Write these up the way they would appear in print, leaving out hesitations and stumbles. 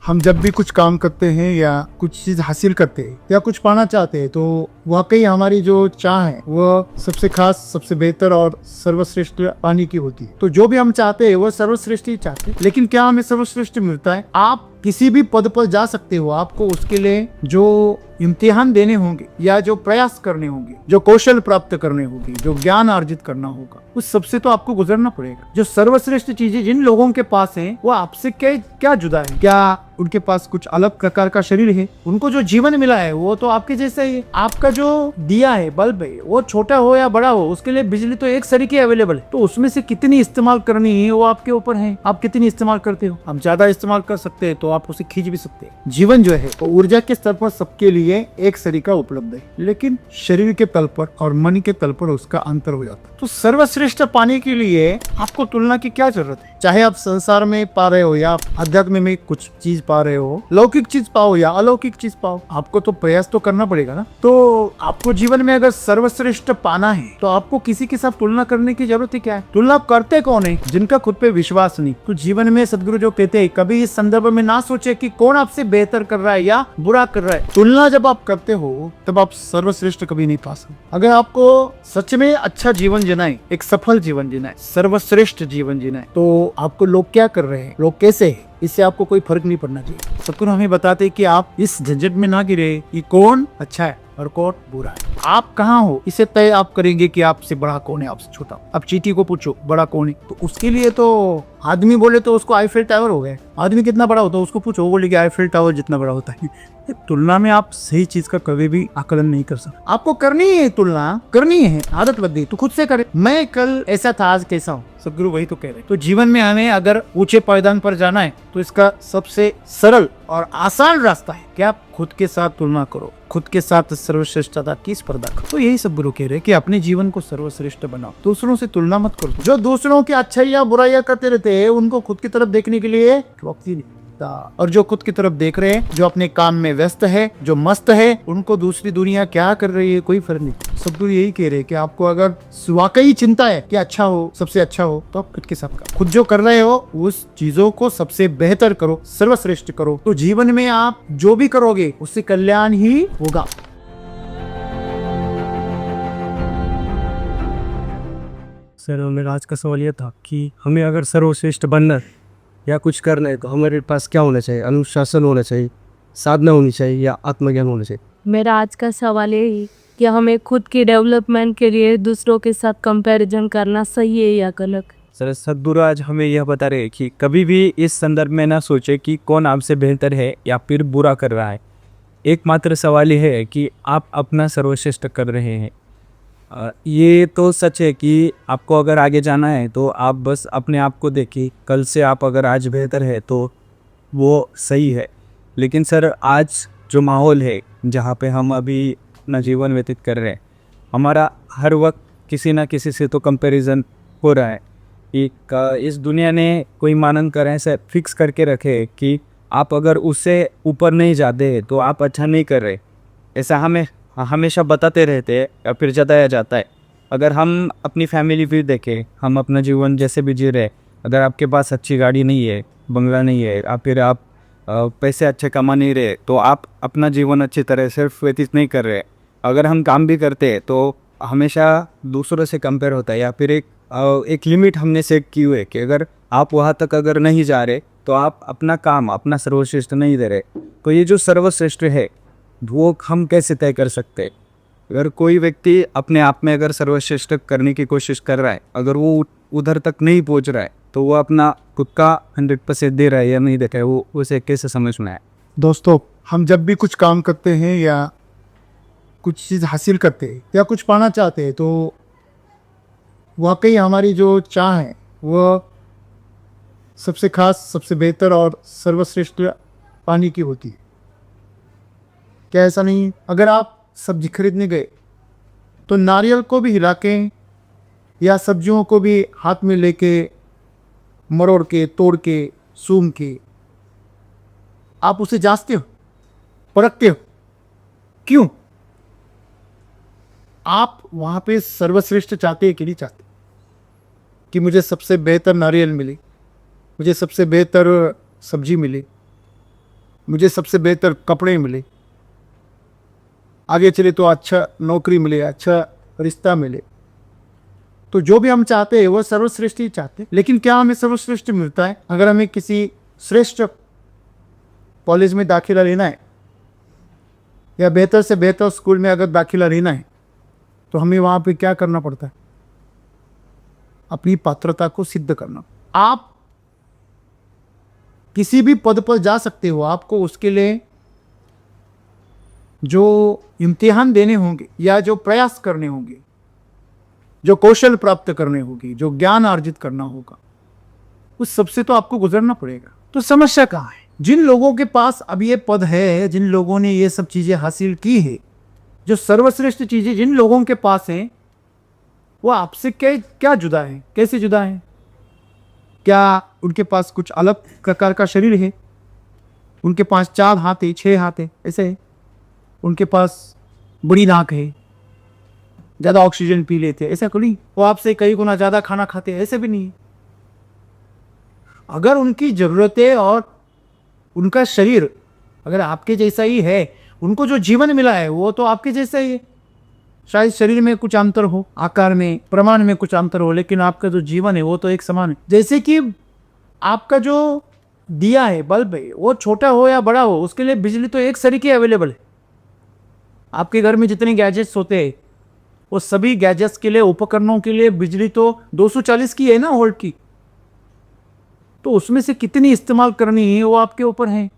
हम जब भी कुछ काम करते हैं या कुछ चीज हासिल करते हैं या कुछ पाना चाहते हैं तो वाकई हमारी जो चाह है वह सबसे खास, सबसे बेहतर और सर्वश्रेष्ठ पाने की होती है। तो जो भी हम चाहते हैं वो सर्वश्रेष्ठ ही चाहते हैं। लेकिन क्या हमें सर्वश्रेष्ठ मिलता है? आप किसी भी पद पर जा सकते हो, आपको उसके लिए जो इम्तिहान देने होंगे या जो प्रयास करने होंगे, जो कौशल प्राप्त करने होंगे, जो ज्ञान अर्जित करना होगा, उस सबसे तो आपको गुजरना पड़ेगा। जो सर्वश्रेष्ठ चीजें जिन लोगों के पास है वो आपसे क्या जुदा है? क्या उनके पास कुछ अलग प्रकार का शरीर है? उनको जो जीवन मिला है वो तो आपके जैसा ही है। आपका जो दिया है, बल्ब है, वो छोटा हो या बड़ा हो, उसके लिए बिजली तो एक सरीके अवेलेबल है। तो उसमें से कितनी इस्तेमाल करनी है वो आपके ऊपर है। आप कितनी इस्तेमाल करते हो? हम ज्यादा इस्तेमाल कर सकते हैं तो आप उसे खींच भी सकते हैं। जीवन जो है वो ऊर्जा के स्तर पर सबके लिए एक सरीका उपलब्ध है, लेकिन शरीर के तल पर और मन के तल पर उसका अंतर हो जाता है। तो सर्वश्रेष्ठ पाने के लिए आपको तुलना की क्या जरूरत है? चाहे आप संसार में पा रहे हो या अध्यात्म में कुछ चीज पा रहे हो, लौकिक चीज पाओ या अलौकिक चीज पाओ, आपको तो प्रयास तो करना पड़ेगा ना। तो आपको जीवन में अगर सर्वश्रेष्ठ पाना है तो आपको किसी के साथ तुलना करने की जरूरत है क्या है? तुलना करते कौन है? जिनका खुद पे विश्वास नहीं। तो जीवन में सदगुरु जो कहते हैं, कभी इस संदर्भ में ना सोचे कि कौन आपसे बेहतर कर रहा है या बुरा कर रहा है। तुलना जब आप करते हो तब आप सर्वश्रेष्ठ कभी नहीं पा सकते। अगर आपको सच में अच्छा जीवन जीना है, एक सफल जीवन जीना है, सर्वश्रेष्ठ जीवन जीना है, तो आपको लोग क्या कर रहे हैं, लोग कैसे है, इससे आपको कोई फर्क नहीं पड़ना चाहिए। सदगुरु हमें बताते हैं कि आप इस झंझट में ना गिरे कि कौन अच्छा है और कौन बुरा है। आप कहाँ हो इसे तय आप करेंगे कि आपसे बड़ा कौन है, आपसे छोटा। अब चींटी को पूछो बड़ा कौन है, तो उसके लिए तो आदमी बोले तो उसको आईफिल टावर हो गए। आदमी कितना बड़ा होता है उसको पूछो, वो बोले कि आईफिल टावर जितना बड़ा होता है। तुलना में आप सही चीज का कभी भी आकलन नहीं कर सकते। आपको करनी है तुलना, करनी है, आदत बदली तो खुद से करे। मैं कल ऐसा था, आज कैसा हूँ, सदगुरु वही तो कह रहे। तो जीवन में हमें अगर ऊंचे पायदान पर जाना है तो इसका सबसे सरल और आसान रास्ता है कि आप खुद के साथ तुलना करो, खुद के साथ सर्वश्रेष्ठता की स्पर्धा करो। तो यही सब गुरु कह रहे कि अपने जीवन को सर्वश्रेष्ठ बनाओ, दूसरों से तुलना मत करो। जो दूसरों की अच्छाइयां बुराइयां करते रहते हैं उनको खुद की तरफ देखने के लिए वक्त ही नहीं। और जो खुद की तरफ देख रहे हैं, जो अपने काम में व्यस्त है, जो मस्त है, उनको दूसरी दुनिया क्या कर रही है कोई फर्क नहीं। सदगुरु यही कह रहे हैं कि आपको अगर वाकई चिंता है कि अच्छा हो, सबसे अच्छा हो, तो आप खुद के साथ करो। खुद जो कर रहे हो उस चीजों को सबसे बेहतर करो, सर्वश्रेष्ठ करो। तो जीवन में आप जो भी करोगे उससे कल्याण ही होगा। सर, मेरा आज का सवाल यह था कि हमें अगर सर्वश्रेष्ठ बनना या कुछ करना है तो हमारे पास क्या होना चाहिए? अनुशासन होना चाहिए, साधना होनी चाहिए या आत्मज्ञान होना चाहिए? मेरा आज का सवाल यही कि हमें खुद की डेवलपमेंट के लिए दूसरों के साथ कंपैरिजन करना सही है या गलत? सर, सद्गुरु आज हमें यह बता रहे हैं कि कभी भी इस संदर्भ में ना सोचे कि कौन आपसे बेहतर है या फिर बुरा कर रहा है। एकमात्र सवाल यह है कि आप अपना सर्वश्रेष्ठ कर रहे हैं। ये तो सच है कि आपको अगर आगे जाना है तो आप बस अपने आप को देखिए। कल से आप अगर आज बेहतर है तो वो सही है, लेकिन सर आज जो माहौल है जहाँ पे हम अभी अपना जीवन व्यतीत कर रहे हैं, हमारा हर वक्त किसी ना किसी से तो कंपैरिजन हो रहा है। इस दुनिया ने कोई मानदंड ऐसा फिक्स करके रखे कि आप अगर उससे ऊपर नहीं जाते तो आप अच्छा नहीं कर रहे। ऐसा हमें हमेशा बताते रहते हैं या फिर जताया जाता है। अगर हम अपनी फैमिली भी देखें, हम अपना जीवन जैसे भी जी रहे, अगर आपके पास अच्छी गाड़ी नहीं है, बंगला नहीं है, या फिर आप पैसे अच्छे कमा नहीं रहे, तो आप अपना जीवन अच्छी तरह से व्यतीत नहीं कर रहे। अगर हम काम भी करते हैं तो हमेशा दूसरों से कंपेयर होता है, या फिर एक लिमिट हमने सेट की हुई है कि अगर आप वहाँ तक अगर नहीं जा रहे तो आप अपना काम, अपना सर्वश्रेष्ठ नहीं दे रहे। तो ये जो सर्वश्रेष्ठ है वो हम कैसे तय कर सकते हैं? अगर कोई व्यक्ति अपने आप में अगर सर्वश्रेष्ठ करने की कोशिश कर रहा है, अगर वो उधर तक नहीं पहुंच रहा है, तो वो अपना खुद का 100% दे रहा है या नहीं दे रहा है, वो उसे कैसे समझना है? दोस्तों, हम जब भी कुछ काम करते हैं या कुछ चीज हासिल करते हैं या कुछ पाना चाहते हैं तो वाकई हमारी जो चाह है वह सबसे खास, सबसे बेहतर और सर्वश्रेष्ठ पाने की होती है। क्या ऐसा नहीं? अगर आप सब्जी खरीदने गए तो नारियल को भी हिला के या सब्जियों को भी हाथ में लेके, मरोड़ के, तोड़ के, सूंघ के आप उसे जांचते हो, परखते हो। क्यों? आप वहां पे सर्वश्रेष्ठ चाहते हैं कि नहीं चाहते कि मुझे सबसे बेहतर नारियल मिले, मुझे सबसे बेहतर सब्जी मिले, मुझे सबसे बेहतर कपड़े मिले, आगे चले तो अच्छा नौकरी मिले, अच्छा रिश्ता मिले। तो जो भी हम चाहते हैं वो सर्वश्रेष्ठ ही चाहते हैं। लेकिन क्या हमें सर्वश्रेष्ठ मिलता है? अगर हमें किसी श्रेष्ठ कॉलेज में दाखिला लेना है या बेहतर से बेहतर स्कूल में अगर दाखिला लेना है तो हमें वहाँ पे क्या करना पड़ता है? अपनी पात्रता को सिद्ध करना। आप किसी भी पद पर जा सकते हो, आपको उसके लिए जो इम्तिहान देने होंगे या जो प्रयास करने होंगे, जो कौशल प्राप्त करने होगी, जो ज्ञान अर्जित करना होगा, उस सबसे तो आपको गुजरना पड़ेगा। तो समस्या कहाँ है? जिन लोगों के पास अब ये पद है, जिन लोगों ने ये सब चीजें हासिल की है, जो सर्वश्रेष्ठ चीजें जिन लोगों के पास हैं, वो आपसे क्या जुदा है? कैसे जुदा है? क्या उनके पास कुछ अलग प्रकार का शरीर है? उनके पास 4 हाथ है, 6 हाथ है, ऐसे है? उनके पास बड़ी नाक है, ज़्यादा ऑक्सीजन पी लेते हैं, ऐसा कोई? वो आपसे कई गुना ज़्यादा खाना खाते हैं, ऐसे भी नहीं है। अगर उनकी ज़रूरतें और उनका शरीर अगर आपके जैसा ही है, उनको जो जीवन मिला है वो तो आपके जैसा ही है। शायद शरीर में कुछ अंतर हो, आकार में, प्रमाण में कुछ अंतर हो, लेकिन आपका जो जीवन है वो तो एक समान है। जैसे कि आपका जो दिया है, बल्ब है, वो छोटा हो या बड़ा हो, उसके लिए बिजली तो एक सरीके अवेलेबल है। आपके घर में जितने गैजेट्स होते हैं वो सभी गैजेट्स के लिए, उपकरणों के लिए बिजली तो 240 की है ना, वोल्ट की। तो उसमें से कितनी इस्तेमाल करनी है वो आपके ऊपर है।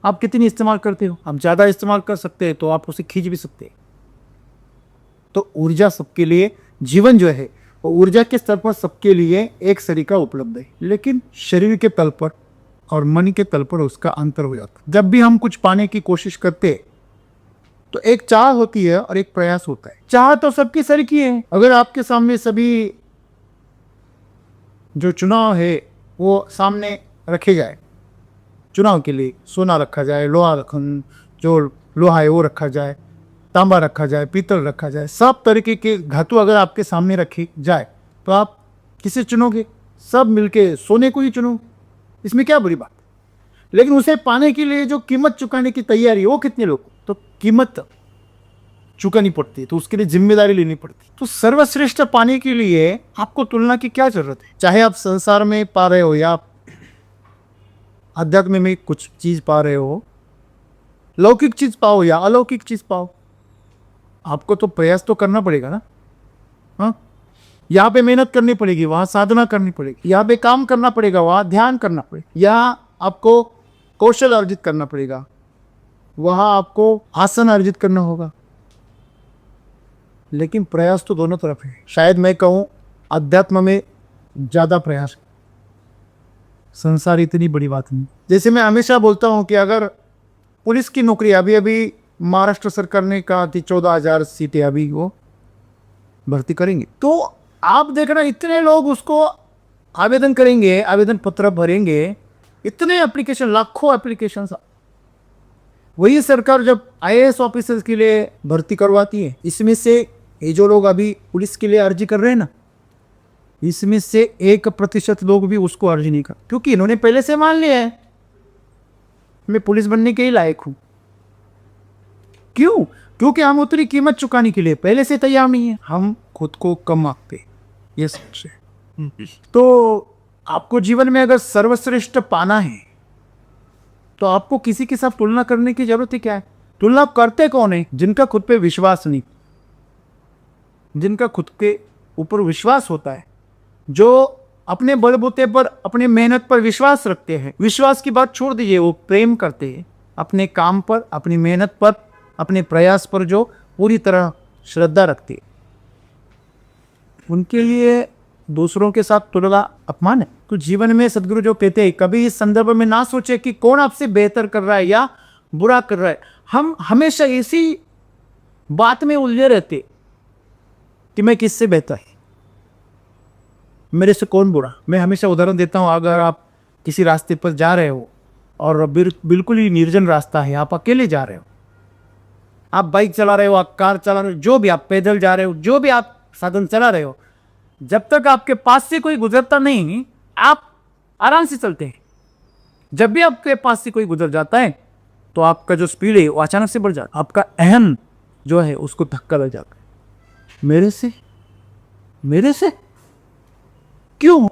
आप कितनी इस्तेमाल करते हो? आप ज़्यादा इस्तेमाल कर सकते हैं तो आप उसे खींच भी सकते हैं। तो ऊर्जा सबके लिए, जीवन जो है वो ऊर्जा के स्तर पर सबके लिए एक सरीका उपलब्ध है, लेकिन शरीर के तल पर और मन के तल पर उसका अंतर हो जाता है। जब भी हम कुछ पाने की कोशिश करते हैं तो एक चाह होती है और एक प्रयास होता है। चाह तो सबकी सरीकी है। अगर आपके सामने सभी जो चुनाव है वो सामने रखे जाए, चुनाव के लिए सोना रखा जाए, लोहा रखन जो लोहा है वो रखा जाए, तांबा रखा जाए, पीतल रखा जाए, सब तरीके के धातु अगर आपके सामने रखी जाए तो आप किसे चुनोगे? सब मिलके सोने को ही चुनोगे। इसमें क्या बुरी बात? लेकिन उसे पाने के लिए जो कीमत चुकाने की तैयारी है वो कितने लोग? तो कीमत चुकानी पड़ती है, तो उसके लिए जिम्मेदारी लेनी पड़ती है। तो सर्वश्रेष्ठ पाने के लिए आपको तुलना की क्या जरूरत है? चाहे आप संसार में पा रहे हो या आप अध्यात्म में कुछ चीज पा रहे हो, लौकिक चीज पाओ या अलौकिक चीज पाओ, आपको तो प्रयास तो करना पड़ेगा ना। हाँ, यहाँ पे मेहनत करनी पड़ेगी, वहाँ साधना करनी पड़ेगी, यहाँ पे काम करना पड़ेगा, वहाँ ध्यान करना पड़ेगा, यहाँ आपको कौशल अर्जित करना पड़ेगा, वहाँ आपको आसन अर्जित करना होगा। लेकिन प्रयास तो दोनों तरफ है। शायद मैं कहूँ अध्यात्म में ज़्यादा प्रयास, संसार इतनी बड़ी बात नहीं। जैसे मैं हमेशा बोलता हूँ कि अगर पुलिस की नौकरी अभी महाराष्ट्र सरकार ने कहा थी 14,000 सीटें अभी वो भर्ती करेंगे, तो आप देखना इतने लोग उसको आवेदन करेंगे, आवेदन पत्र भरेंगे, इतने एप्लीकेशन, लाखों एप्लीकेशन। वही सरकार जब IAS ऑफिसर्स के लिए भर्ती करवाती है, इसमें से ये जो लोग अभी पुलिस के लिए अर्जी कर रहे हैं ना, इसमें से 1% लोग भी उसको अर्जी नहीं कर, क्योंकि इन्होंने पहले से मान लिया है मैं पुलिस बनने के ही लायक हूं। क्यों? क्योंकि हम उतनी कीमत चुकाने के लिए पहले से तैयार नहीं है। हम खुद को कम आंकते, ये सोच है। तो आपको जीवन में अगर सर्वश्रेष्ठ पाना है तो आपको किसी के साथ तुलना करने की जरूरत ही क्या है? तुलना करते कौन है? जिनका खुद पे विश्वास नहीं, जिनका खुद के ऊपर विश्वास होता है, जो अपने बलबूते पर, अपने मेहनत पर विश्वास रखते हैं। विश्वास की बात छोड़ दीजिए, वो प्रेम करते हैं अपने काम पर, अपनी मेहनत पर, अपने प्रयास पर, जो पूरी तरह श्रद्धा रखती है। उनके लिए दूसरों के साथ तुलना अपमान है। तो जीवन में सदगुरु जो कहते हैं, कभी इस संदर्भ में ना सोचे कि कौन आपसे बेहतर कर रहा है या बुरा कर रहा है। हम हमेशा इसी बात में उलझे रहते कि मैं किससे बेहतर है, मेरे से कौन बुरा। मैं हमेशा उदाहरण देता हूँ, अगर आप किसी रास्ते पर जा रहे हो और बिल्कुल ही निर्जन रास्ता है, आप अकेले जा रहे हो, आप बाइक चला रहे हो, आप कार चला रहे हो, जो भी, आप पैदल जा रहे हो, जो भी आप साधन चला रहे हो, जब तक आपके पास से कोई गुजरता नहीं, आप आराम से चलते हैं। जब भी आपके पास से कोई गुजर जाता है तो आपका जो स्पीड है वो अचानक से बढ़ जाता है, आपका अहम जो है उसको धक्का लग जाता है। मेरे से क्यों?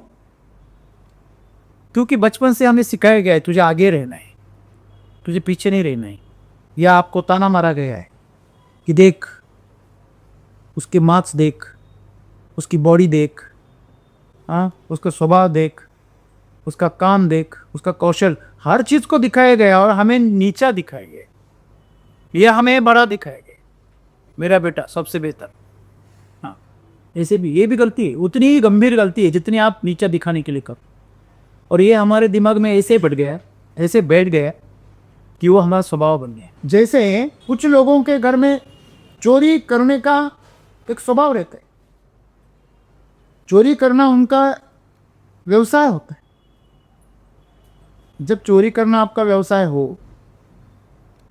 क्योंकि बचपन से हमें सिखाया गया है तुझे आगे रहना है, तुझे पीछे नहीं रहना है, या आपको ताना मारा गया है कि देख उसके मार्क्स देख, उसकी बॉडी देख, हाँ उसका स्वभाव देख, उसका काम देख, उसका कौशल, हर चीज को दिखाया गया और हमें नीचा दिखाया गया, यह हमें बड़ा दिखाया गया, मेरा बेटा सबसे बेहतर। हाँ ऐसे भी ये भी गलती है, उतनी ही गंभीर गलती है जितनी आप नीचा दिखाने के लिए कर। और ये हमारे दिमाग में ऐसे बैठ गया, ऐसे बैठ गया कि वो हमारा स्वभाव बन गया। जैसे कुछ लोगों के घर में चोरी करने का एक स्वभाव रहता है, चोरी करना उनका व्यवसाय होता है। जब चोरी करना आपका व्यवसाय हो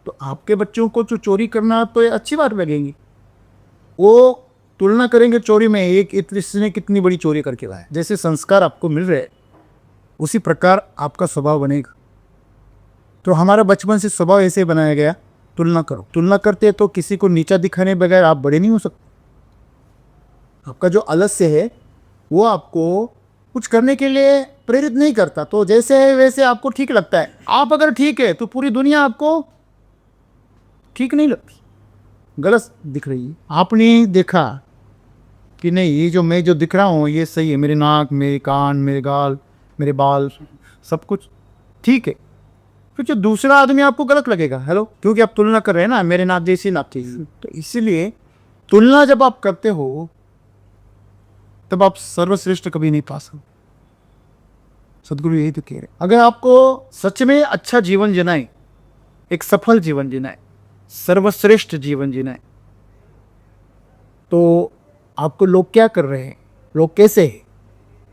तो आपके बच्चों को जो चोरी करना तो ये अच्छी बात लगेगी, वो तुलना करेंगे चोरी में, एक इसने कितनी बड़ी चोरी करके लाया। जैसे संस्कार आपको मिल रहे उसी प्रकार आपका स्वभाव बनेगा। तो हमारा बचपन से स्वभाव ऐसे बनाया गया, तुलना करो, तुलना करते तो किसी को नीचा दिखाने बगैर आप बड़े नहीं हो सकते। आपका जो आलस्य है वो आपको कुछ करने के लिए प्रेरित नहीं करता, तो जैसे है वैसे आपको ठीक लगता है। आप अगर ठीक है तो पूरी दुनिया आपको ठीक नहीं लगती, गलत दिख रही है। आपने देखा कि नहीं ये जो मैं जो दिख रहा हूँ ये सही है, मेरे नाक, मेरे कान, मेरे गाल, मेरे बाल, सब कुछ ठीक है, फिर जो दूसरा आदमी आपको गलत लगेगा। हेलो, क्योंकि आप तुलना कर रहे हैं ना, मेरे नाक जैसी नाक थी। तो इसीलिए तुलना जब आप करते हो तब आप सर्वश्रेष्ठ कभी नहीं पा सकते। सदगुरु यही तो कह रहे, अगर आपको सच में अच्छा जीवन जीना है, एक सफल जीवन जीना है, सर्वश्रेष्ठ जीवन जीना है, तो आपको लोग क्या कर रहे हैं, लोग कैसे हैं,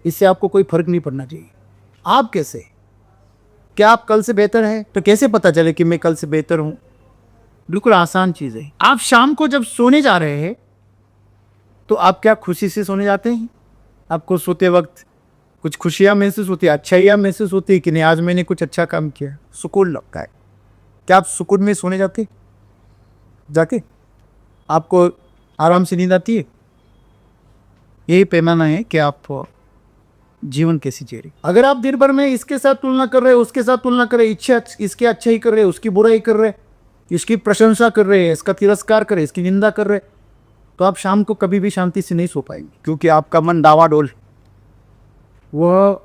इससे आपको कोई फर्क नहीं पड़ना चाहिए। आप कैसे, क्या आप कल से बेहतर हैं? तो कैसे पता चले कि मैं कल से बेहतर हूं? बिल्कुल आसान चीज है। आप शाम को जब सोने जा रहे हैं तो आप क्या खुशी से सोने जाते हैं? आपको सोते वक्त कुछ खुशियां महसूस होती है, अच्छाइयां महसूस होती है कि नहीं आज मैंने कुछ अच्छा काम किया, सुकून लगता है। क्या आप सुकून में सोने जाते जाके? आपको आराम से नींद आती है? यही पैमाना है कि आप जीवन कैसे जी रहे। अगर आप दिन भर में इसके साथ तुलना कर रहे हैं, उसके साथ तुलना कर रहे, इच्छा इसके अच्छा ही कर रहे, उसकी बुराई कर रहे, इसकी प्रशंसा कर रहे, इसका तिरस्कार कर रहे, इसकी निंदा कर रहे, तो आप शाम को कभी भी शांति से नहीं सो पाएंगे, क्योंकि आपका मन डावाडोल, वह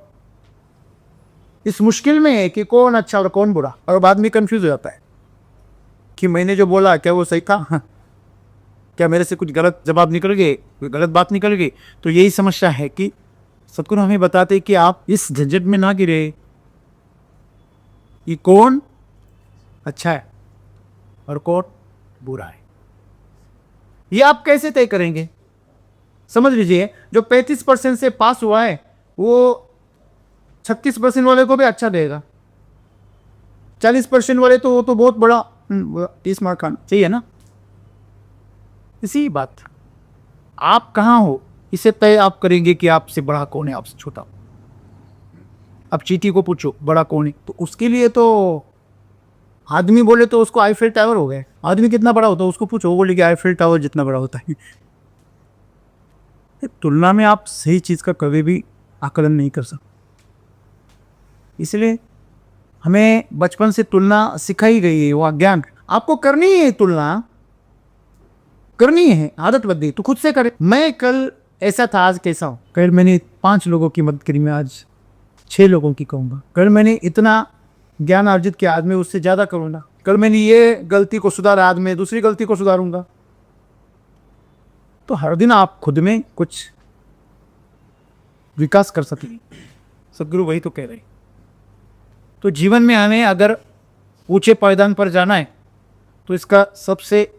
इस मुश्किल में है कि कौन अच्छा और कौन बुरा, और बाद में कंफ्यूज हो जाता है कि मैंने जो बोला क्या वो सही था, क्या मेरे से कुछ गलत जवाब निकल गए, कोई गलत बात निकल गई। तो यही समस्या है कि सतगुरु हमें बताते कि आप इस झंझट में ना गिरे कि कौन अच्छा है और कौन बुरा है। ये आप कैसे तय करेंगे? समझ लीजिए, जो 35% से पास हुआ है वो 36% वाले को भी अच्छा देगा, 40% वाले तो वो तो बहुत बड़ा 30 मार्क खाना चाहिए ना। इसी बात, आप कहाँ हो इसे तय आप करेंगे कि आपसे बड़ा कौन है, आपसे छोटा। अब चींटी को पूछो बड़ा कौन है, तो उसके लिए तो आदमी बोले तो उसको आईफिल टावर हो गया। आदमी कितना बड़ा होता है उसको पूछो, वो बोले कि आईफिल टावर जितना बड़ा होता है। तुलना में आप सही चीज का कभी भी आकलन नहीं कर सकते। इसलिए हमें बचपन से तुलना सिखाई गई है, वो अज्ञान। आपको करनी है तुलना, करनी है, आदत बन गई तो खुद से करें। मैं कल ऐसा था, आज कैसा हूं? कल मैंने 5 लोगों की मदद करी, मैं आज 6 लोगों की कहूंगा। कल मैंने इतना ज्ञान अर्जित किया, आज मैं उससे ज्यादा करूंगा। कल मैंने ये गलती को सुधारा, आज मैं दूसरी गलती को सुधारूंगा। तो हर दिन आप खुद में कुछ विकास कर सकें। सदगुरु वही तो कह रहे। तो जीवन में हमें अगर ऊंचे पायदान पर जाना है तो इसका सबसे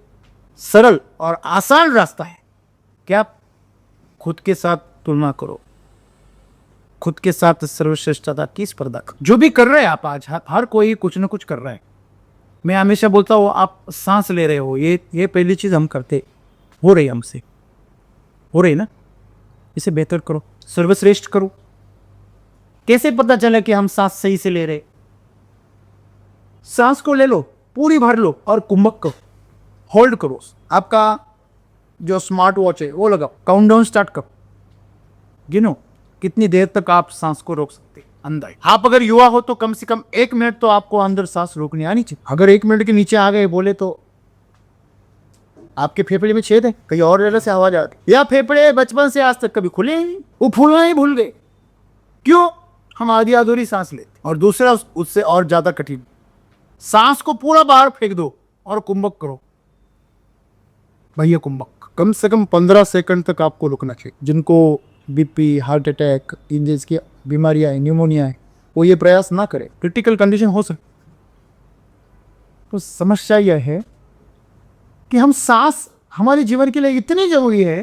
सरल और आसान रास्ता है कि आप खुद के साथ तुलना करो, खुद के साथ सर्वश्रेष्ठता की स्पर्धा करो। जो भी कर रहे हैं आप आज, हर कोई कुछ ना कुछ कर रहा है। मैं हमेशा बोलता हूँ, आप सांस ले रहे हो, ये पहली चीज हम करते हो रही, हमसे हो रही ना, इसे बेहतर करो, सर्वश्रेष्ठ करो। कैसे पता चले कि हम सांस सही से ले रहे? सांस को ले लो, पूरी भर लो और कुंभक करो, होल्ड करो। आपका जो स्मार्ट वॉच है वो लगाओ, काउंटडाउन स्टार्ट करो, गिनो कितनी देर तक आप सांस को रोक सकते हैं अंदर। आप अगर युवा हो तो कम से कम 1 मिनट तो आपको अंदर सांस रोकनी आनी चाहिए। अगर 1 मिनट के नीचे आ गए बोले तो आपके फेफड़े में छेद है, कहीं और जगह से आवाज आती है, या फेफड़े बचपन से आज तक कभी खुले ही नहीं, वो फूलना ही भूल गए। क्यों? हम आधी अधूरी सांस लेते। और दूसरा उससे और ज्यादा कठिन, सांस को पूरा बाहर फेंक दो और कुंभक करो। भैया कुंभक कम से कम 15 सेकंड तक आपको रुकना चाहिए। जिनको बीपी, हार्ट अटैक, इन जैसी बीमारियां है, न्यूमोनिया है, वो ये प्रयास ना करें, क्रिटिकल कंडीशन हो सकती। तो समस्या यह है कि हम सांस हमारे जीवन के लिए इतनी जरूरी है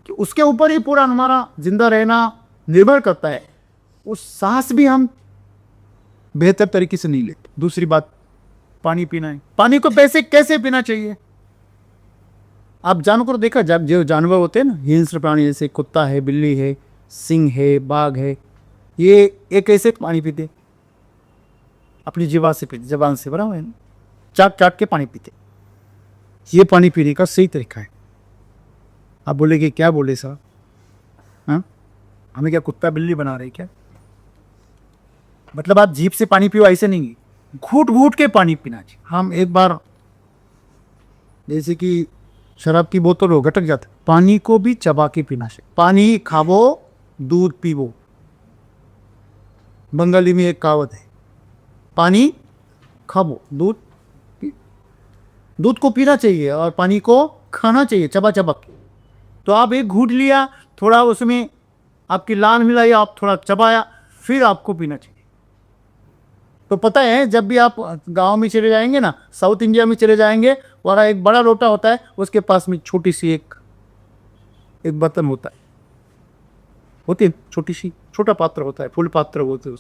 कि उसके ऊपर ही पूरा हमारा जिंदा रहना निर्भर करता है। उस सांस भी हम बेहतर तरीके से नहीं लेते। दूसरी बात, पानी पीना है। पानी को कैसे पीना चाहिए? आप जानवर को देखा, जब जो जानवर होते हैं ना, हिंस्र प्राणी जैसे कुत्ता है, बिल्ली है, सिंह है, बाघ है, ये कैसे पानी पीते? अपनी जीवा से पीते, जबान से, बराबर है ना, चाट चाट के पानी पीते। ये पानी पीने का सही तरीका है। आप बोलेगे क्या बोले साहब, हाँ हमें क्या कुत्ता बिल्ली बना रहे क्या? मतलब आप जीभ से पानी पियो ऐसे नहीं, घूट घूट के पानी पीना चाहिए। हम एक बार जैसे कि शराब की बोतल हो, घटक जाता, पानी को भी चबा के पीना चाहिए। पानी खावो, दूध पीवो। बंगाली में एक कहावत है, पानी खावो, दूध को पीना चाहिए और पानी को खाना चाहिए चबा चबा के। तो आप एक घूट लिया, थोड़ा उसमें आपकी लान मिलाई, आप थोड़ा चबाया, फिर आपको पीना चाहिए। तो पता है, जब भी आप गांव में चले जाएंगे ना, साउथ इंडिया में चले जाएंगे, वहाँ एक बड़ा लोटा होता है, उसके पास में छोटी सी एक बर्तन होता है, होती है छोटी सी, छोटा पात्र होता है, फुल पात्र होते हैं,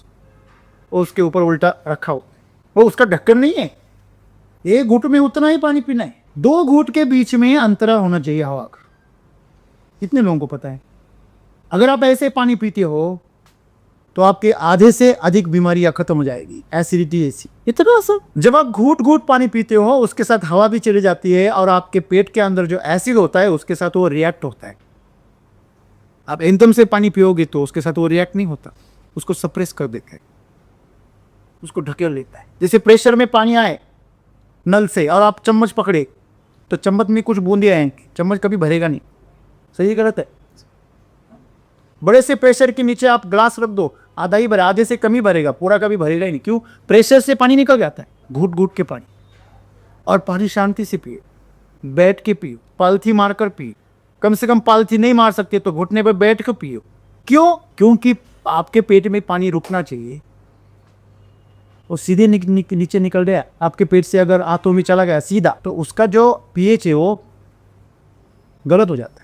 उसके ऊपर उल्टा रखा होता है, वो उसका ढक्कन नहीं है। एक घूट में उतना ही पानी पीना है, 2 घूट के बीच में अंतरा होना चाहिए हवा का। कितने लोगों को पता है? अगर आप ऐसे पानी पीते हो तो आपके आधे से अधिक बीमारियां खत्म हो जाएगी, एसिडिटी जैसी। इतना सब जब आप घूट घूट पानी पीते हो, उसके साथ हवा भी चली जाती है और आपके पेट के अंदर जो एसिड होता है उसके साथ वो रिएक्ट होता है। आप एकदम से पानी पियोगे तो उसके साथ वो रिएक्ट नहीं होता, उसको सप्रेस कर देता है, उसको ढकेल लेता है। जैसे प्रेशर में पानी आए नल से और आप चम्मच पकड़े तो चम्मच में कुछ बूंदे आएंगे, चम्मच कभी भरेगा नहीं। सही गलत है? बड़े से प्रेशर के नीचे आप ग्लास रख दो, आधा ही भरे, आधे से कम ही भरेगा, पूरा कभी भरेगा ही नहीं। क्यों? प्रेशर से पानी निकल जाता है, घूट घूट के पानी। और पानी शांति से पिए, बैठ के पियो, पालथी मारकर पियो। कम से कम पालथी नहीं मार सकते तो घुटने पर बैठ के पियो। क्यों? क्योंकि आपके पेट में पानी रुकना चाहिए। वो सीधे नीचे निकल गया आपके पेट से, अगर आंतों में चला गया सीधा, तो उसका जो पीएच है वो गलत हो जाता है।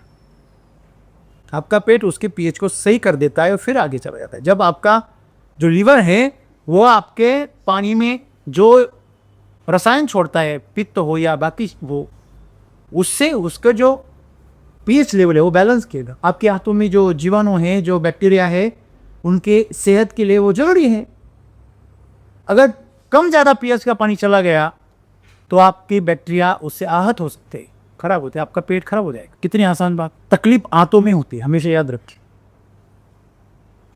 आपका पेट उसके पीएच को सही कर देता है और फिर आगे चला जाता है। जब आपका जो लीवर है वो आपके पानी में जो रसायन छोड़ता है, पित्त हो या बाकी, वो उससे उसका जो पीएच लेवल है वो बैलेंस किएगा। आपके हाथों में जो जीवाणु है, जो बैक्टीरिया है, उनके सेहत के लिए वो जरूरी है। अगर कम ज़्यादा पीएच का पानी चला गया तो आपकी बैक्टीरिया उससे आहत हो सकते हैं, खराब होते हैं, आपका पेट खराब हो जाएगा। कितनी आसान बात। तकलीफ आंतों में होती है, हमेशा याद रखिए।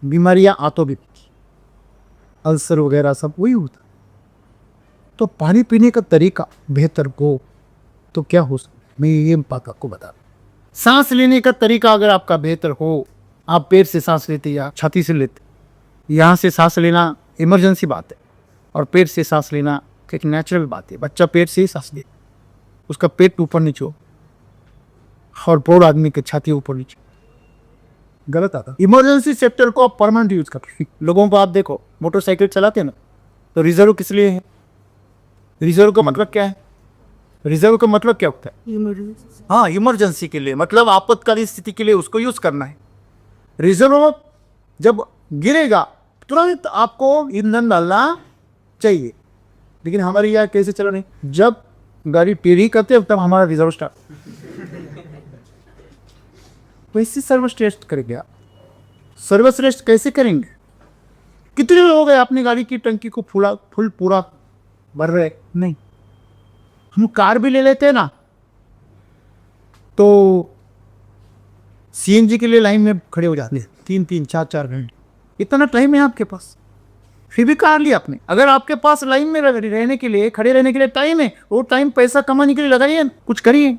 बीमारियां आंतों में, अल्सर वगैरह सब वही होता है। तो पानी पीने का तरीका बेहतर हो तो क्या हो सकता, मैं ये बात आपको बता दूं। सांस लेने का तरीका अगर आपका बेहतर हो, आप पेट से सांस लेते या छाती से लेते, यहाँ से सांस लेना इमरजेंसी बात है और पेट से सांस लेना एक नेचुरल बात है। बच्चा पेट से ही सांस ले, उसका पेट ऊपर नीचे हो और बूढ़ आदमी के छाती ऊपर नीचे, गलत आता। इमरजेंसी सेक्टर को आप परमानेंट यूज कर। लोगों को आप देखो, मोटरसाइकिल चलाते हैं ना, तो रिजर्व किस लिए है? रिजर्व का मतलब क्या है? रिजर्व का मतलब क्या होता है? हाँ, इमरजेंसी के लिए, मतलब आपातकालीन स्थिति के लिए उसको यूज करना है। रिजर्व जब गिरेगा तुरंत आपको ईंधन डालना चाहिए। लेकिन हमारे यहाँ कैसे चल रहे, जब गाड़ी टेढ़ी करते तब हमारा रिजर्व स्टार्ट। वैसे सर्वश्रेष्ठ करेंगे आप। सर्वश्रेष्ठ कैसे करेंगे? कितने लोग हैं अपनी गाड़ी की टंकी को फुल पूरा बढ़ रहे नहीं। हम कार भी ले लेते हैं ना, तो सीएनजी के लिए लाइन में खड़े हो जाते हैं 3-3 4-4 घंटे। इतना टाइम है आपके पास, फिर भी कार लिया आपने। अगर आपके पास लाइन में रहने के लिए, खड़े रहने के लिए टाइम है, वो टाइम पैसा कमाने के लिए लगाइए, कुछ करिए।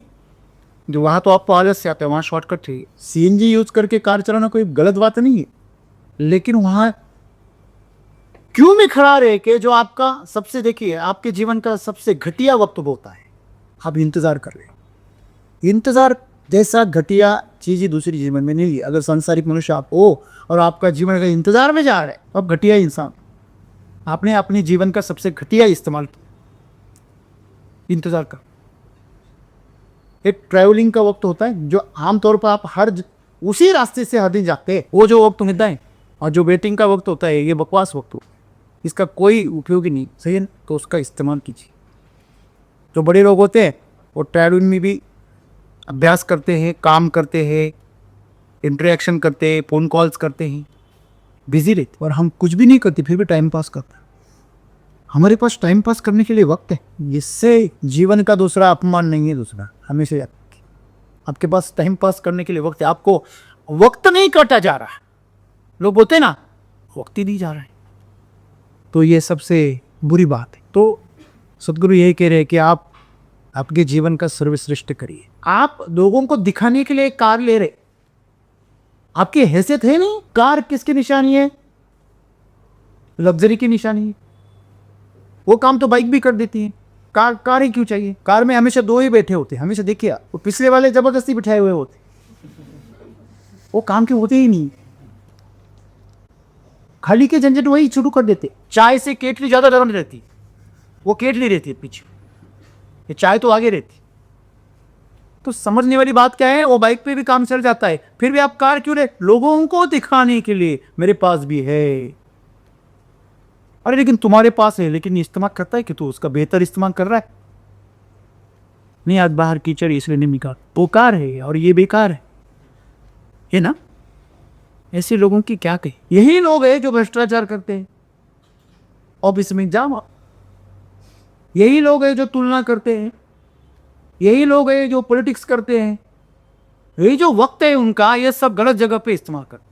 जो वहाँ तो आपको आलस से आता है, वहाँ शॉर्टकट है। सीएनजी यूज करके कार चलाना कोई गलत बात नहीं है, लेकिन वहाँ क्यों में खड़ा रहे के जो आपका सबसे, देखिए आपके जीवन का सबसे घटिया वक्त होता है, आप इंतजार कर रहे। इंतजार जैसा घटिया चीज ही दूसरी जीवन में नहीं है। अगर सांसारिक मनुष्य आप हो और आपका जीवन अगर इंतजार में जा रहा है, तो आप घटिया इंसान, आपने अपने जीवन का सबसे घटिया इस्तेमाल किया। इंतजार कर, एक ट्रैवलिंग का वक्त होता है जो आमतौर पर आप उसी रास्ते से हर दिन जाते हैं, वो जो वक्त मिलता है। और जो वेटिंग का वक्त होता है, ये बकवास वक्त होता है, इसका कोई उपयोग ही नहीं, सही है ना? तो उसका इस्तेमाल कीजिए। जो बड़े लोग होते हैं वो ट्रैवलिंग में भी अभ्यास करते हैं, काम करते हैं, इंटरेक्शन करते हैं, फ़ोन कॉल्स करते हैं, बिजी रहते, और हम कुछ भी नहीं करते फिर भी टाइम पास करते हैं। हमारे पास टाइम पास करने के लिए वक्त है, इससे जीवन का दूसरा अपमान नहीं है। दूसरा, हमेशा याद रखिए, आपके पास टाइम पास करने के लिए वक्त है। आपको वक्त नहीं कटा जा रहा, लोग बोलते हैं ना वक्त ही नहीं जा रहा है, तो ये सबसे बुरी बात है। तो सदगुरु यही कह रहे हैं कि आप आपके जीवन का सर्वश्रेष्ठ करिए। आप लोगों को दिखाने के लिए कार ले रहे, आपकी हैसियत है नहीं। कार किसकी निशानी है? लग्जरी की निशानी है। वो काम तो बाइक भी कर देती है, कार ही क्यों चाहिए? कार में हमेशा दो ही बैठे होते, हमेशा देखिए, वो पिछले वाले जबरदस्ती बिठाए हुए होते, वो काम के होते ही नहीं। खाली के झंझट वही शुरू कर देते। चाय से केटली ज्यादा गर्म रहती, वो केटली रहती है पीछे, ये चाय तो आगे रहती। तो समझने वाली बात क्या है, वो बाइक पे भी काम चल जाता है, फिर भी आप कार क्यों ले? लोगों को दिखाने के लिए मेरे पास भी है। अरे लेकिन तुम्हारे पास है, लेकिन इस्तेमाल करता है कि तू उसका बेहतर इस्तेमाल कर रहा है? नहीं, आज बाहर कीचड़ इसलिए नहीं निकाल, वो कार है और ये बेकार है ना? ऐसे लोगों की क्या कही? यही लोग हैं जो भ्रष्टाचार करते हैं, ऑफिस में जाम, यही लोग हैं जो तुलना करते हैं, यही लोग हैं जो पॉलिटिक्स करते हैं। यही जो वक्त है उनका, ये सब गलत जगह पे इस्तेमाल करते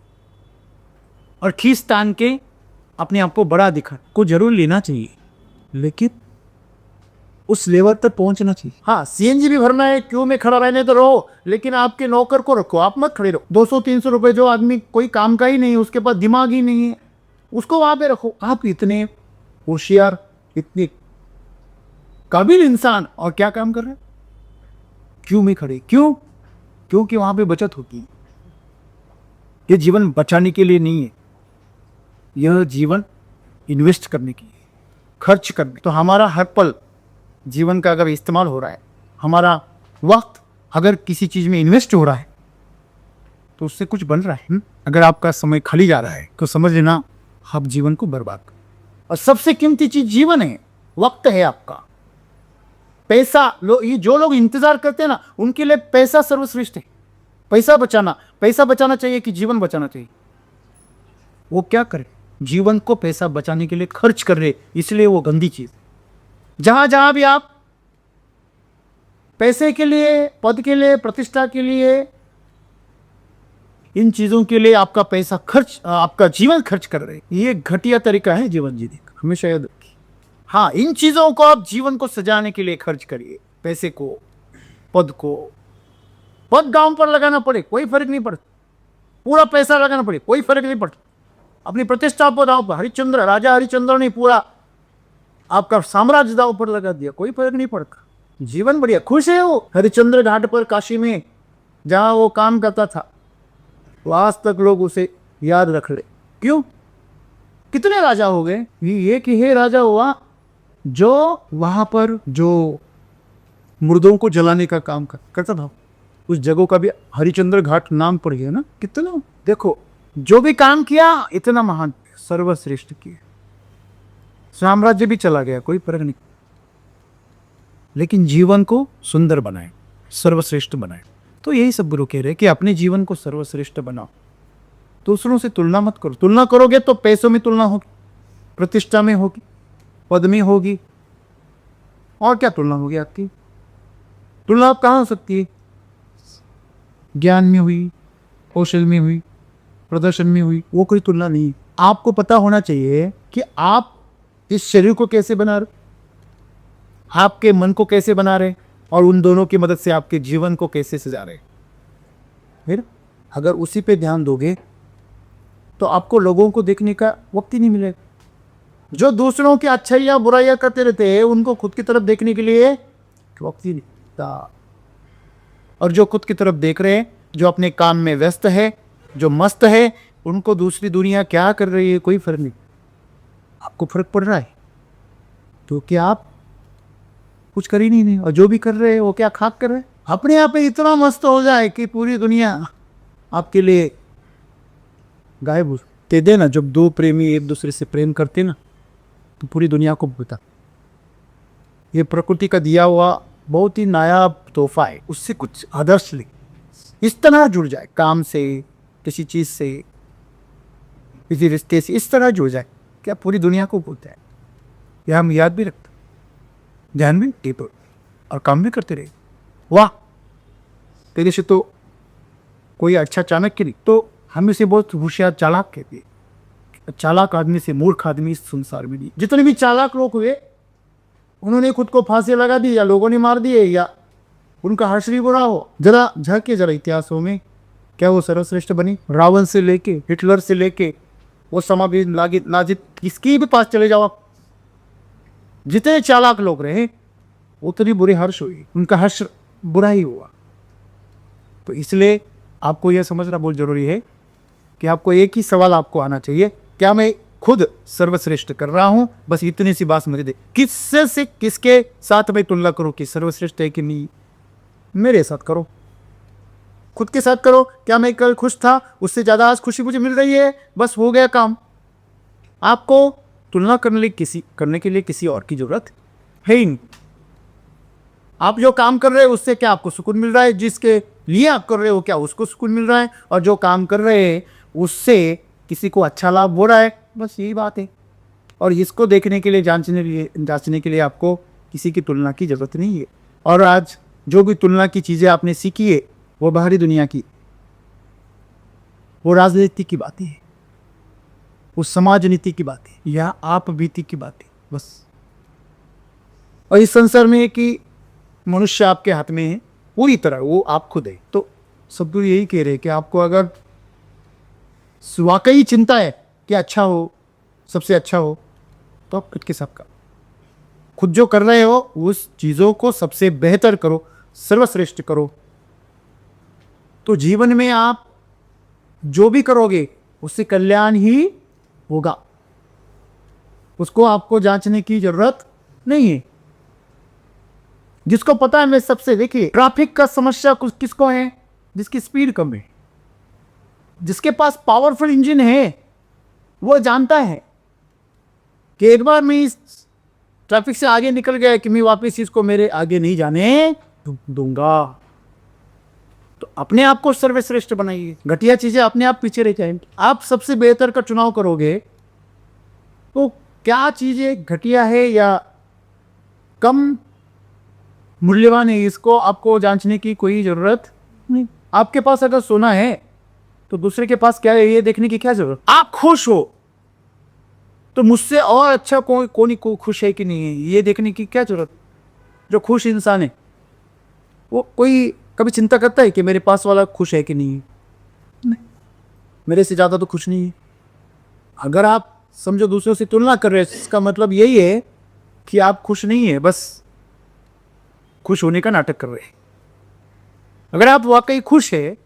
और खींच तान के अपने आप को बड़ा दिखा को जरूर लेना चाहिए, लेकिन उस लेवल तक पहुंचना चाहिए। हाँ, सीएनजी भी भरना है, क्यों में खड़ा रहने तो रहो, लेकिन आपके नौकर को रखो, आप मत खड़े रहो। 200-300 रुपए जो आदमी कोई काम का ही नहीं, उसके पास दिमाग ही नहीं है, उसको वहां पे रखो। आप इतने होशियार, इतने काबिल इंसान, और क्या काम कर रहे हैं? क्यों में खड़े, क्यों? क्योंकि वहां पे बचत होती है। ये जीवन बचाने के लिए नहीं है, यह जीवन इन्वेस्ट करने की है, खर्च करने। तो हमारा हर पल जीवन का अगर इस्तेमाल हो रहा है, हमारा वक्त अगर किसी चीज में इन्वेस्ट हो रहा है, तो उससे कुछ बन रहा है। अगर आपका समय खाली जा रहा है तो समझ लेना आप जीवन को बर्बाद कर। और सबसे कीमती चीज जीवन है, वक्त है आपका। पैसा ये जो लोग इंतजार करते हैं ना, उनके लिए पैसा सर्वश्रेष्ठ है। पैसा बचाना चाहिए कि जीवन बचाना चाहिए? वो क्या करे, जीवन को पैसा बचाने के लिए खर्च कर रहे, इसलिए वो गंदी चीज। जहां जहां भी आप पैसे के लिए, पद के लिए, प्रतिष्ठा के लिए, इन चीजों के लिए आपका पैसा खर्च, आपका जीवन खर्च कर रहे, ये घटिया तरीका है जीवन जीने का, हमेशा याद रखिए। हाँ, इन चीजों को आप जीवन को सजाने के लिए खर्च करिए। पैसे को, पद को। पद गांव पर लगाना पड़े कोई फर्क नहीं पड़ता, पूरा पैसा लगाना पड़े कोई फर्क नहीं पड़ता। अपनी प्रतिष्ठा पर दाव पर, हरिश्चंद्र, राजा हरिश्चंद्र ने पूरा आपका साम्राज्य दाव पर लगा दिया, कोई फर्क नहीं पड़ता। जीवन बढ़िया, खुश है वो। हरिश्चंद्र घाट पर काशी में जहां वो काम करता था, तो आज तक लोग उसे याद रख रहे। क्यों? कितने राजा हो गए, ये कि हे राजा हुआ जो वहां पर जो मुर्दों को जलाने का काम करता था। उस जगह का भी हरिश्चंद्र घाट नाम पड़ गया ना। कितना, देखो जो भी काम किया इतना महान, सर्वश्रेष्ठ किया। साम्राज्य भी चला गया, कोई फर्क नहीं, लेकिन जीवन को सुंदर बनाए, सर्वश्रेष्ठ बनाए। तो यही सब गुरु कह रहे हैं कि अपने जीवन को सर्वश्रेष्ठ बनाओ, दूसरों से तुलना मत करो। तुलना करोगे तो पैसों में तुलना होगी, प्रतिष्ठा में होगी, पद में होगी, और क्या तुलना होगी आपकी? तुलना आप कहाँ हो सकती है? ज्ञान में हुई, कौशल में हुई, प्रदर्शन में हुई, वो कोई तुलना नहीं है। आपको पता होना चाहिए कि आप इस शरीर को कैसे बना रहे, आपके मन को कैसे बना रहे, और उन दोनों की मदद से आपके जीवन को कैसे सजा रहे। फिर अगर उसी पे ध्यान दोगे तो आपको लोगों को देखने का वक्त ही नहीं मिलेगा। जो दूसरों की अच्छाइयाँ बुराइयाँ करते रहते हैं उनको खुद की तरफ देखने के लिए वक्त ही नहीं मिलता। और जो खुद की तरफ देख रहे हैं, जो अपने काम में व्यस्त है, जो मस्त है, उनको दूसरी दुनिया क्या कर रही है कोई फर्क नहीं। आपको फर्क पड़ रहा है तो क्या आप कुछ कर ही नहीं, और जो भी कर रहे हैं वो क्या खाक कर रहे हैं। अपने आप में इतना मस्त हो जाए कि पूरी दुनिया आपके लिए गायब हो ते दे ना। जब दो प्रेमी एक दूसरे से प्रेम करते ना तो पूरी दुनिया को बता, ये प्रकृति का दिया हुआ बहुत ही नायाब तोहफा है। उससे कुछ आदर्श ले, इस तरह जुड़ जाए, काम से, किसी चीज़ से, किसी रिश्ते से इस तरह जुड़ जाए, क्या पूरी दुनिया को भूलता है। यह हम याद भी रखते, ध्यान भी टीप और काम भी करते रहे। वाह, तेरे से तो कोई अच्छा चाणक्य नहीं, तो हम इसे बहुत होशियार चालाक कहते हैं। चालाक आदमी से मूर्ख आदमी इस संसार में नहीं। जितने भी चालाक लोग हुए उन्होंने खुद को फांसी लगा दी, या लोगों ने मार दिए, या उनका हर्ष बुरा हो। जरा झांके जरा इतिहासों में, क्या वो सर्वश्रेष्ठ बनी? रावण से लेके हिटलर से लेके वो समा भी नाजिद, किसकी भी पास चले जाओ आप, जितने चालाक लोग रहे उतनी बुरी हर्ष हुई, उनका हर्ष बुरा ही हुआ। तो इसलिए आपको यह समझना बहुत जरूरी है कि आपको एक ही सवाल आपको आना चाहिए, क्या मैं खुद सर्वश्रेष्ठ कर रहा हूं? बस इतनी सी बात मुझे दे। किससे से किसके साथ मैं तुलना करूं कि सर्वश्रेष्ठ है कि नहीं? मेरे साथ करो, खुद के साथ करो। क्या मैं कल खुश था, उससे ज़्यादा आज खुशी मुझे मिल रही है, बस हो गया काम। आपको तुलना करने के लिए किसी और की जरूरत है ही नहीं। आप जो काम कर रहे हो उससे क्या आपको सुकून मिल रहा है, जिसके लिए आप कर रहे हो क्या उसको सुकून मिल रहा है, और जो काम कर रहे हैं उससे किसी को अच्छा लाभ हो रहा है, बस यही बात है। और इसको देखने के लिए, जांचने के लिए आपको किसी की तुलना की जरूरत नहीं है। और आज जो भी तुलना की चीज़ें आपने सीखी है वो बाहरी दुनिया की, वो राजनीति की बातें है, वो समाज नीति की बातें, या आप बीती की बातें बस। और इस संसार में कि मनुष्य आपके हाथ में है पूरी तरह, वो आप खुद है। तो सब लोग यही कह रहे हैं कि आपको अगर वाकई चिंता है कि अच्छा हो, सबसे अच्छा हो, तो आप खुद के साथ का खुद जो कर रहे हो उस चीज़ों को सबसे बेहतर करो, सर्वश्रेष्ठ करो। तो जीवन में आप जो भी करोगे उससे कल्याण ही होगा, उसको आपको जांचने की जरूरत नहीं है। जिसको पता है मैं सबसे, देखिए ट्रैफिक का समस्या किसको है? जिसकी स्पीड कम है, जिसके पास पावरफुल इंजन है, वो जानता है कि एक बार मैं इस ट्रैफिक से आगे निकल गया कि मैं वापस इसको मेरे आगे नहीं जाने दूंगा। तो अपने आप को सर्वश्रेष्ठ बनाइए, घटिया चीजें अपने आप पीछे रह जाएंगी। आप सबसे बेहतर का चुनाव करोगे तो क्या चीजें घटिया है या कम मूल्यवान है, इसको आपको जांचने की कोई जरूरत नहीं। आपके पास अगर सोना है तो दूसरे के पास क्या है ये देखने की क्या जरूरत? आप खुश हो तो मुझसे और अच्छा कौन खुश है कि नहीं है ये देखने की क्या जरूरत? जो खुश इंसान है वो कोई कभी चिंता करता है कि मेरे पास वाला खुश है कि नहीं है? नहीं, मेरे से ज़्यादा तो खुश नहीं है। अगर आप समझो दूसरों से तुलना कर रहे हैं, इसका मतलब यही है कि आप खुश नहीं है, बस खुश होने का नाटक कर रहे हैं। अगर आप वाकई खुश है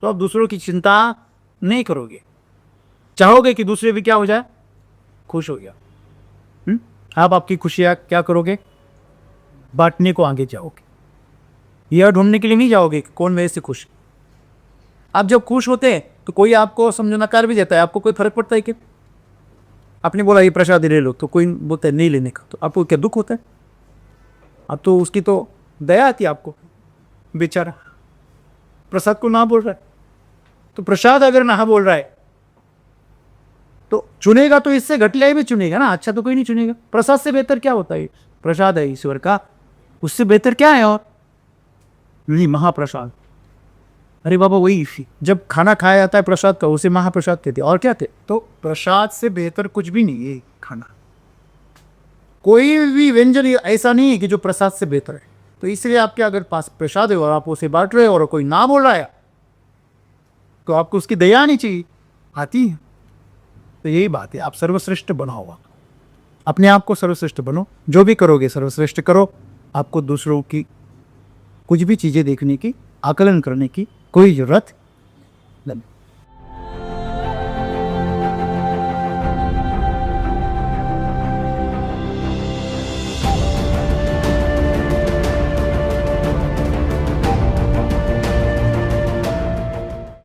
तो आप दूसरों की चिंता नहीं करोगे, चाहोगे कि दूसरे भी क्या हो जाए, खुश हो गया। आप आपकी खुशियाँ क्या करोगे? बांटने को आगे जाओगे, यह ढूंढने के लिए नहीं जाओगे कि कौन मेरे से खुश। आप जब खुश होते हैं तो कोई आपको समझो नकार भी देता है, आपको कोई फर्क पड़ता है कि आपने बोला ये प्रसाद ले लो तो कोई बोलता है नहीं लेने का, तो आपको क्या दुख होता है? अब तो उसकी तो दया आती है आपको, बेचारा प्रसाद को ना बोल रहा है। तो प्रसाद अगर ना बोल रहा है तो चुनेगा तो इससे घटिया भी चुनेगा ना, अच्छा तो कोई नहीं चुनेगा। प्रसाद से बेहतर क्या होता है? प्रसाद है ईश्वर का, उससे बेहतर क्या है? और नहीं, महाप्रसाद। अरे बाबा, वही जब खाना खाया जाता है प्रसाद का, उसे महाप्रसाद कहते हैं। और क्या थे? तो प्रसाद से बेहतर कुछ भी नहीं है खाना। कोई भी व्यंजन ऐसा नहीं है कि जो प्रसाद से बेहतर है। तो इसलिए आपके अगर पास प्रसाद है और आप उसे बांट रहे हो और कोई ना बोल रहा है, तो आपको उसकी दया आनी चाहिए। आती है। तो यही बात है, आप सर्वश्रेष्ठ बनाओ। अपने आप को सर्वश्रेष्ठ बनो। जो भी करोगे सर्वश्रेष्ठ करो। आपको दूसरों की कुछ भी चीज़ें देखने की, आकलन करने की कोई जरूरत नहीं।